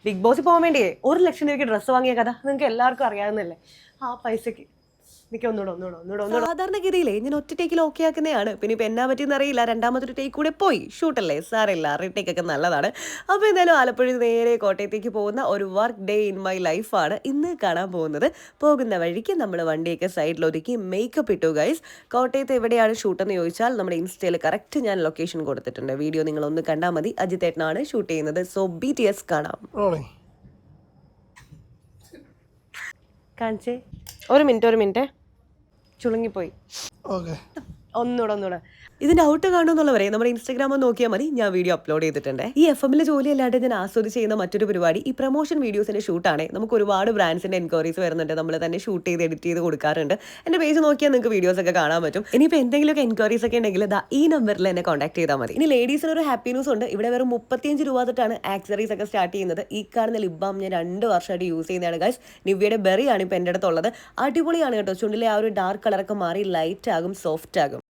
Big ബോസിൽ പോകാൻ വേണ്ടിയേ 1,00,000 രൂപയ്ക്ക് ഡ്രസ്സ് വാങ്ങിയ കഥ നിങ്ങൾക്ക് എല്ലാവർക്കും അറിയാവുന്നല്ലേ. ആ പൈസക്ക് എനിക്ക് ഒന്നുകൂടെ. സാധാരണഗതിയിലേ ഞാൻ ഒറ്റ ടേക്കിൽ ഓക്കെ ആക്കുന്നതാണ്. പിന്നെ ഇപ്പം എന്നാ പറ്റിയെന്ന് അറിയില്ല, രണ്ടാമതൊരു ടേക്ക് കൂടെ പോയി. ഷൂട്ടല്ലേ, സാറില്ല, റീടേക്ക് ഒക്കെ നല്ലതാണ്. അപ്പോൾ എന്തായാലും ആലപ്പുഴ നേരെ കോട്ടയത്തേക്ക് പോകുന്ന ഒരു വർക്ക് ഡേ ഇൻ മൈ ലൈഫാണ് ഇന്ന് കാണാൻ പോകുന്നത്. പോകുന്ന വഴിക്ക് നമ്മൾ വണ്ടിയൊക്കെ സൈഡിലൊതുക്കി മേക്കപ്പ് ഇട്ടു ഗൈസ്. കോട്ടയത്ത് എവിടെയാണ് ഷൂട്ടെന്ന് ചോദിച്ചാൽ നമ്മുടെ ഇൻസ്റ്റയിൽ കറക്റ്റ് ഞാൻ ലൊക്കേഷൻ കൊടുത്തിട്ടുണ്ട്. വീഡിയോ നിങ്ങളൊന്ന് കണ്ടാൽ മതി. അജിത്തേട്ടനാണ് ഷൂട്ട് ചെയ്യുന്നത്. സോ BTS കാണാം. കാണിച്ചേ, ഒരു മിനിറ്റ് ചുളുങ്ങിപ്പോയി. ഒന്നുകൂടെ ഇതിന്റെ ഔട്ട് കാണുമെന്നുള്ളവരെ നമ്മുടെ ഇൻസ്റ്റാഗ്രാം ഒന്ന് നോക്കിയാൽ മതി. ഞാൻ വീഡിയോ അപ്ലോഡ് ചെയ്തിട്ടുണ്ട്. ഈ FM ജോലി അല്ലാണ്ട് ഞാൻ ആസ്വദിച്ച് ചെയ്യുന്ന മറ്റൊരു പരിപാടി ഈ പ്രൊമോഷൻ വീഡിയോസിന്റെ ഷൂട്ടാണ്. നമുക്ക് ഒരുപാട് ബ്രാൻഡ്സിന്റെ എൻക്വയറീസ് വരുന്നുണ്ട്. നമ്മൾ തന്നെ ഷൂട്ട് ചെയ്ത് എഡിറ്റ് ചെയ്ത് കൊടുക്കാറുണ്ട്. എന്റെ പേജ് നോക്കിയാൽ നിങ്ങൾക്ക് വീഡിയോസ് ഒക്കെ കാണാൻ പറ്റും. ഇനിയിപ്പോൾ എന്തെങ്കിലുമൊക്കെ എൻക്വയറീസ് ഒക്കെ ഉണ്ടെങ്കിൽ ഈ നമ്പറിൽ എന്നെ കോൺടാക്ട് ചെയ്താൽ മതി. ഇനി ലേഡീസിന് ഒരു ഹാപ്പി ന്യൂസ് ഉണ്ട്. ഇവിടെ വെറും 35 രൂപ തൊട്ടാണ് ആക്സറീസ് ഒക്കെ സ്റ്റാർട്ട് ചെയ്യുന്നത്. ഈ കാണുന്ന ലിപ് ബാം ഞാൻ 2 വർഷമായിട്ട് യൂസ് ചെയ്യുന്നതാണ് ഗൈസ്. നിവ്യയുടെ ബെറി ആണ് ഇപ്പോൾ എൻ്റെ അടുത്തുള്ളത്. അടിപൊളിയാണ് കേട്ടോ. ചുണ്ടിലെ ആ ഒരു ഡാർക്ക് കളറൊക്കെ മാറി ലൈറ്റ് ആകും, സോഫ്റ്റ് ആകും.